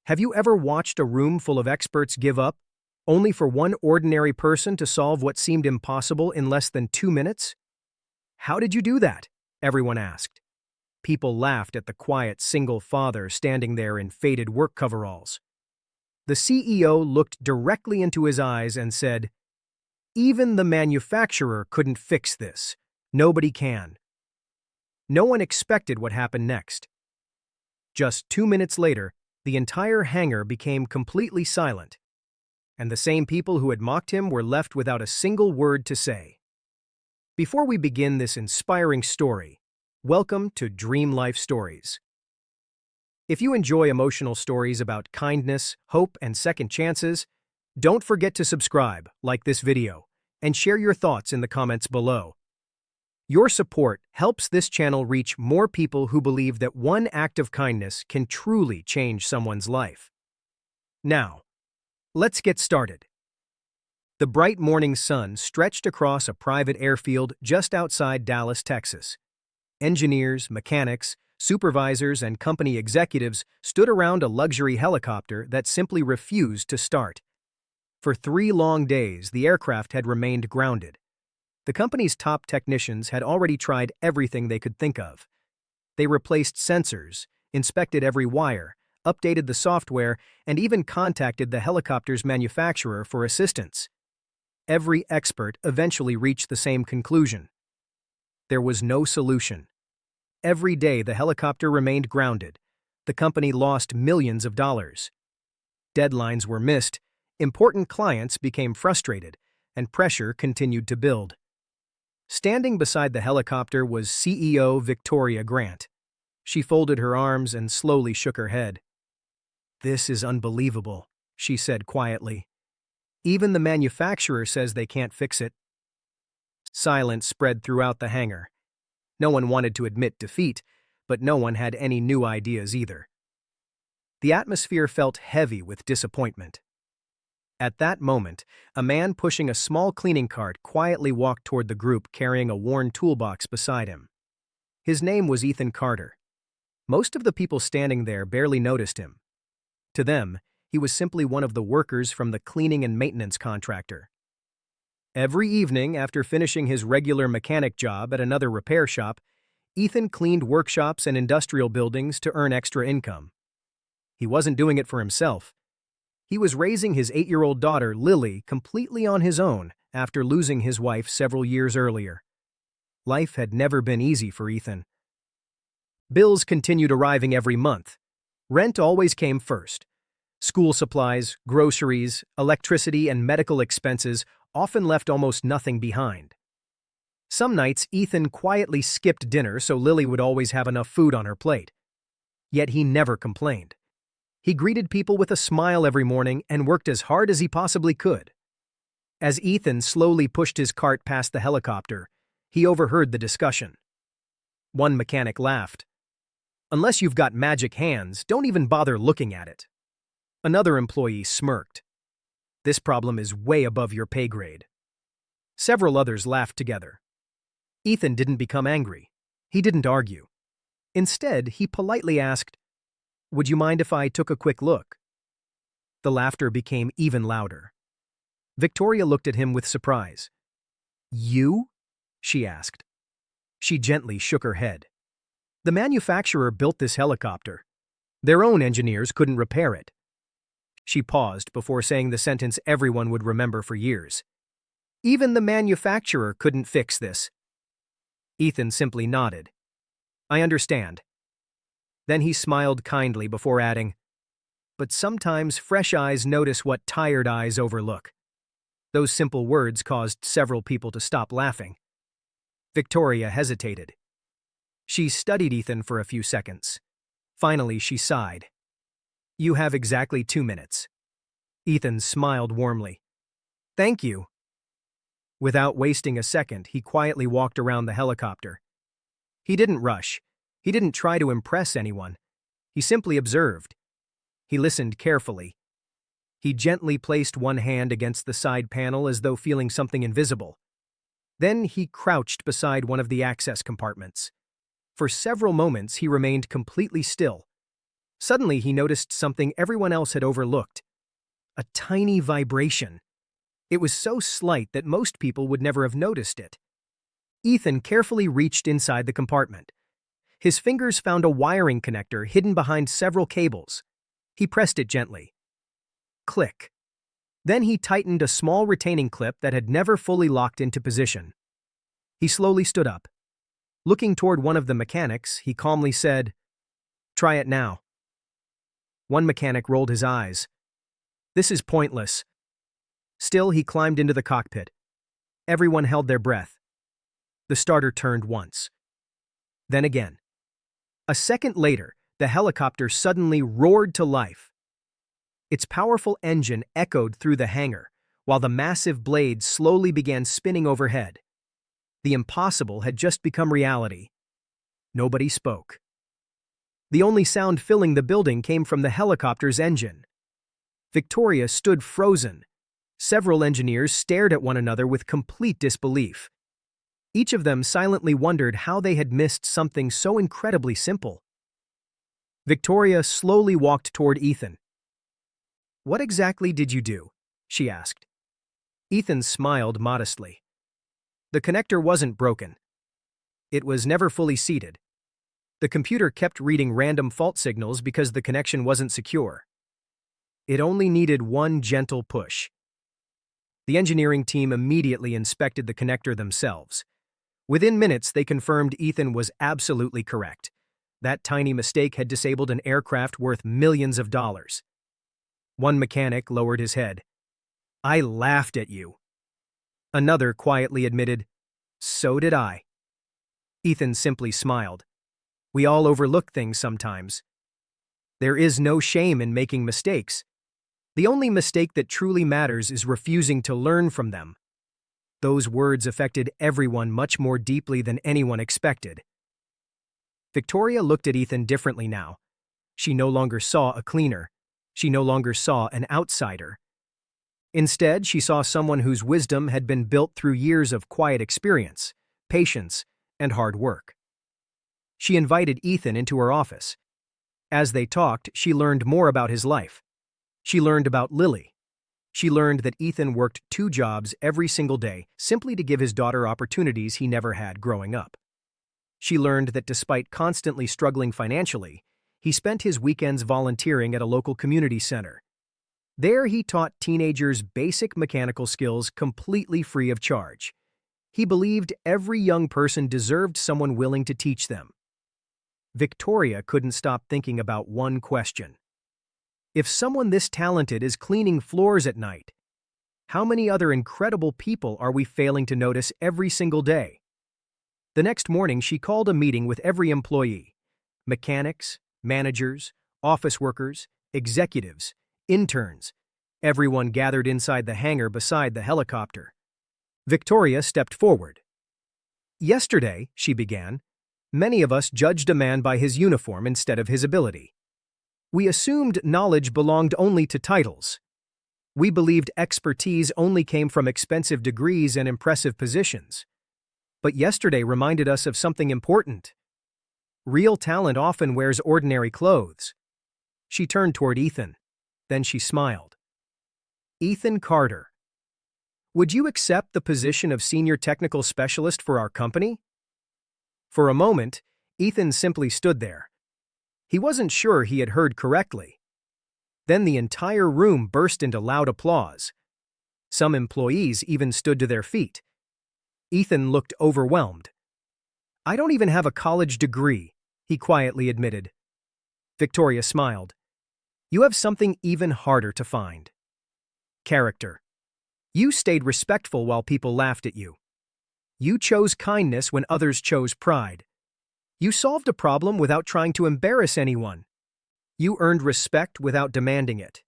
Have you ever watched a room full of experts give up, only for one ordinary person to solve what seemed impossible in less than 2 minutes? How did you do that? Everyone asked. People laughed at the quiet single father standing there in faded work coveralls. The CEO looked directly into his eyes and said, "Even the manufacturer couldn't fix this. Nobody can." No one expected what happened next. Just 2 minutes later, the entire hangar became completely silent, and the same people who had mocked him were left without a single word to say. Before we begin this inspiring story, welcome to Dream Life Stories. If you enjoy emotional stories about kindness, hope, and second chances, don't forget to subscribe, like this video, and share your thoughts in the comments below. Your support helps this channel reach more people who believe that one act of kindness can truly change someone's life. Now, let's get started. The bright morning sun stretched across a private airfield just outside Dallas, Texas. Engineers, mechanics, supervisors, and company executives stood around a luxury helicopter that simply refused to start. For 3 long days, the aircraft had remained grounded. The company's top technicians had already tried everything they could think of. They replaced sensors, inspected every wire, updated the software, and even contacted the helicopter's manufacturer for assistance. Every expert eventually reached the same conclusion. There was no solution. Every day the helicopter remained grounded. The company lost millions of dollars. Deadlines were missed, important clients became frustrated, and pressure continued to build. Standing beside the helicopter was CEO Victoria Grant. She folded her arms and slowly shook her head. "This is unbelievable," she said quietly. "Even the manufacturer says they can't fix it." Silence spread throughout the hangar. No one wanted to admit defeat, but no one had any new ideas either. The atmosphere felt heavy with disappointment. At that moment, a man pushing a small cleaning cart quietly walked toward the group carrying a worn toolbox beside him. His name was Ethan Carter. Most of the people standing there barely noticed him. To them, he was simply one of the workers from the cleaning and maintenance contractor. Every evening, after finishing his regular mechanic job at another repair shop, Ethan cleaned workshops and industrial buildings to earn extra income. He wasn't doing it for himself. He was raising his 8-year-old daughter, Lily, completely on his own after losing his wife several years earlier. Life had never been easy for Ethan. Bills continued arriving every month. Rent always came first. School supplies, groceries, electricity, and medical expenses often left almost nothing behind. Some nights, Ethan quietly skipped dinner so Lily would always have enough food on her plate. Yet he never complained. He greeted people with a smile every morning and worked as hard as he possibly could. As Ethan slowly pushed his cart past the helicopter, he overheard the discussion. One mechanic laughed. "Unless you've got magic hands, don't even bother looking at it." Another employee smirked. "This problem is way above your pay grade." Several others laughed together. Ethan didn't become angry. He didn't argue. Instead, he politely asked, "Would you mind if I took a quick look?" The laughter became even louder. Victoria looked at him with surprise. "You?" she asked. She gently shook her head. "The manufacturer built this helicopter. Their own engineers couldn't repair it." She paused before saying the sentence everyone would remember for years. "Even the manufacturer couldn't fix this." Ethan simply nodded. "I understand." Then he smiled kindly before adding, "But sometimes fresh eyes notice what tired eyes overlook." Those simple words caused several people to stop laughing. Victoria hesitated. She studied Ethan for a few seconds. Finally, she sighed. "You have exactly 2 minutes." Ethan smiled warmly. "Thank you." Without wasting a second, he quietly walked around the helicopter. He didn't rush. He didn't try to impress anyone. He simply observed. He listened carefully. He gently placed one hand against the side panel as though feeling something invisible. Then he crouched beside one of the access compartments. For several moments he remained completely still. Suddenly, he noticed something everyone else had overlooked: a tiny vibration. It was so slight that most people would never have noticed it. Ethan carefully reached inside the compartment. His fingers found a wiring connector hidden behind several cables. He pressed it gently. Click. Then he tightened a small retaining clip that had never fully locked into position. He slowly stood up. Looking toward one of the mechanics, he calmly said, "Try it now." One mechanic rolled his eyes. "This is pointless." Still, he climbed into the cockpit. Everyone held their breath. The starter turned once. Then again. A second later, the helicopter suddenly roared to life. Its powerful engine echoed through the hangar, while the massive blades slowly began spinning overhead. The impossible had just become reality. Nobody spoke. The only sound filling the building came from the helicopter's engine. Victoria stood frozen. Several engineers stared at one another with complete disbelief. Each of them silently wondered how they had missed something so incredibly simple. Victoria slowly walked toward Ethan. "What exactly did you do?" she asked. Ethan smiled modestly. The connector wasn't broken. It was never fully seated. The computer kept reading random fault signals because the connection wasn't secure. It only needed one gentle push. The engineering team immediately inspected the connector themselves. Within minutes, they confirmed Ethan was absolutely correct. That tiny mistake had disabled an aircraft worth millions of dollars. One mechanic lowered his head. "I laughed at you." Another quietly admitted, "So did I." Ethan simply smiled. "We all overlook things sometimes. There is no shame in making mistakes. The only mistake that truly matters is refusing to learn from them." Those words affected everyone much more deeply than anyone expected. Victoria looked at Ethan differently now. She no longer saw a cleaner. She no longer saw an outsider. Instead, she saw someone whose wisdom had been built through years of quiet experience, patience, and hard work. She invited Ethan into her office. As they talked, she learned more about his life. She learned about Lily. She learned that Ethan worked 2 jobs every single day simply to give his daughter opportunities he never had growing up. She learned that despite constantly struggling financially, he spent his weekends volunteering at a local community center. There he taught teenagers basic mechanical skills completely free of charge. He believed every young person deserved someone willing to teach them. Victoria couldn't stop thinking about one question. If someone this talented is cleaning floors at night, how many other incredible people are we failing to notice every single day? The next morning, she called a meeting with every employee: mechanics, managers, office workers, executives, interns. Everyone gathered inside the hangar beside the helicopter. Victoria stepped forward. "Yesterday," she began, "many of us judged a man by his uniform instead of his ability. We assumed knowledge belonged only to titles. We believed expertise only came from expensive degrees and impressive positions. But yesterday reminded us of something important. Real talent often wears ordinary clothes." She turned toward Ethan. Then she smiled. "Ethan Carter, would you accept the position of Senior Technical Specialist for our company?" For a moment, Ethan simply stood there. He wasn't sure he had heard correctly. Then the entire room burst into loud applause. Some employees even stood to their feet. Ethan looked overwhelmed. "I don't even have a college degree," he quietly admitted. Victoria smiled. "You have something even harder to find. Character. You stayed respectful while people laughed at you. You chose kindness when others chose pride. You solved a problem without trying to embarrass anyone. You earned respect without demanding it.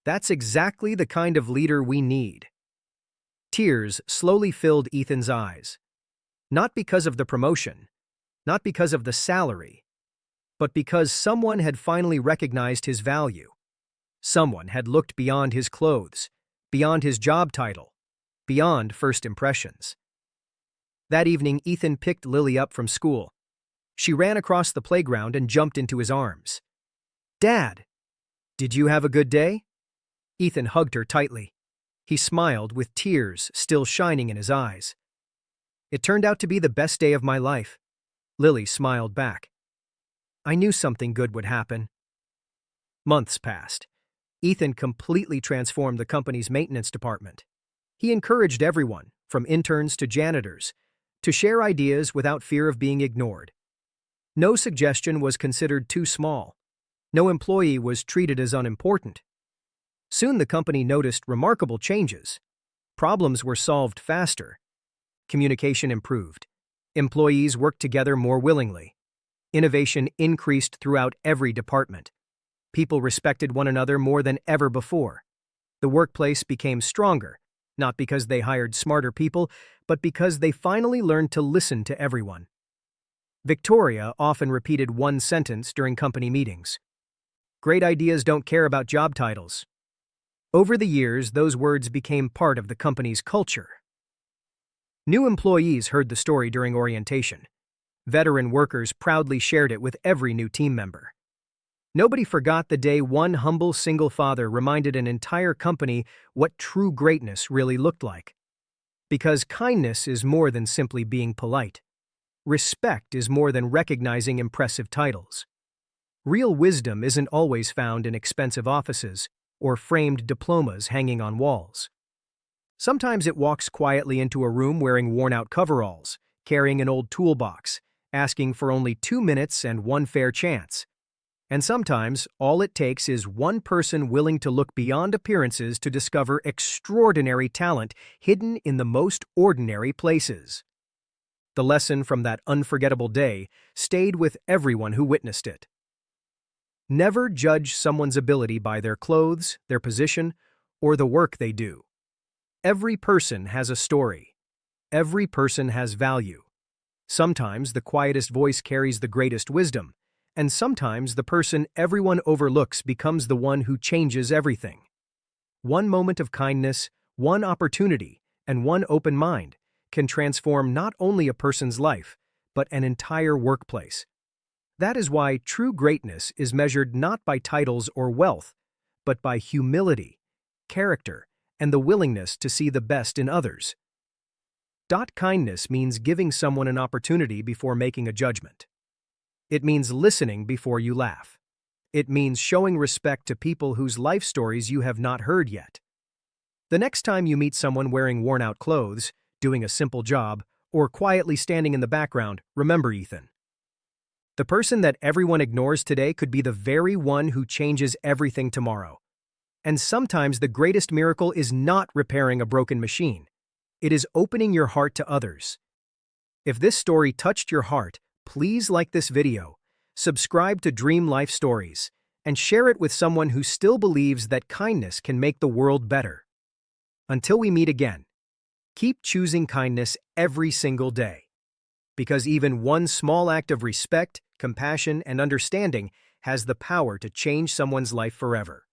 That's exactly the kind of leader we need." Tears slowly filled Ethan's eyes. Not because of the promotion, not because of the salary, but because someone had finally recognized his value. Someone had looked beyond his clothes, beyond his job title, beyond first impressions. That evening, Ethan picked Lily up from school. She ran across the playground and jumped into his arms. "Dad, did you have a good day?" Ethan hugged her tightly. He smiled with tears still shining in his eyes. "It turned out to be the best day of my life." Lily smiled back. "I knew something good would happen." Months passed. Ethan completely transformed the company's maintenance department. He encouraged everyone, from interns to janitors, to share ideas without fear of being ignored. No suggestion was considered too small. No employee was treated as unimportant. Soon the company noticed remarkable changes. Problems were solved faster. Communication improved. Employees worked together more willingly. Innovation increased throughout every department. People respected one another more than ever before. The workplace became stronger, not because they hired smarter people, but because they finally learned to listen to everyone. Victoria often repeated one sentence during company meetings: "Great ideas don't care about job titles." Over the years, those words became part of the company's culture. New employees heard the story during orientation. Veteran workers proudly shared it with every new team member. Nobody forgot the day one humble single father reminded an entire company what true greatness really looked like. Because kindness is more than simply being polite. Respect is more than recognizing impressive titles. Real wisdom isn't always found in expensive offices or framed diplomas hanging on walls. Sometimes it walks quietly into a room wearing worn-out coveralls, carrying an old toolbox, asking for only 2 minutes and one fair chance. And sometimes, all it takes is one person willing to look beyond appearances to discover extraordinary talent hidden in the most ordinary places. The lesson from that unforgettable day stayed with everyone who witnessed it. Never judge someone's ability by their clothes, their position, or the work they do. Every person has a story. Every person has value. Sometimes the quietest voice carries the greatest wisdom, and sometimes the person everyone overlooks becomes the one who changes everything. One moment of kindness, one opportunity, and one open mind can transform not only a person's life, but an entire workplace. That is why true greatness is measured not by titles or wealth, but by humility, character, and the willingness to see the best in others. Kindness means giving someone an opportunity before making a judgment. It means listening before you laugh. It means showing respect to people whose life stories you have not heard yet. The next time you meet someone wearing worn-out clothes, doing a simple job, or quietly standing in the background, remember Ethan. The person that everyone ignores today could be the very one who changes everything tomorrow. And sometimes the greatest miracle is not repairing a broken machine. It is opening your heart to others. If this story touched your heart, please like this video, subscribe to Dream Life Stories, and share it with someone who still believes that kindness can make the world better. Until we meet again, keep choosing kindness every single day. Because even one small act of respect, compassion, and understanding has the power to change someone's life forever.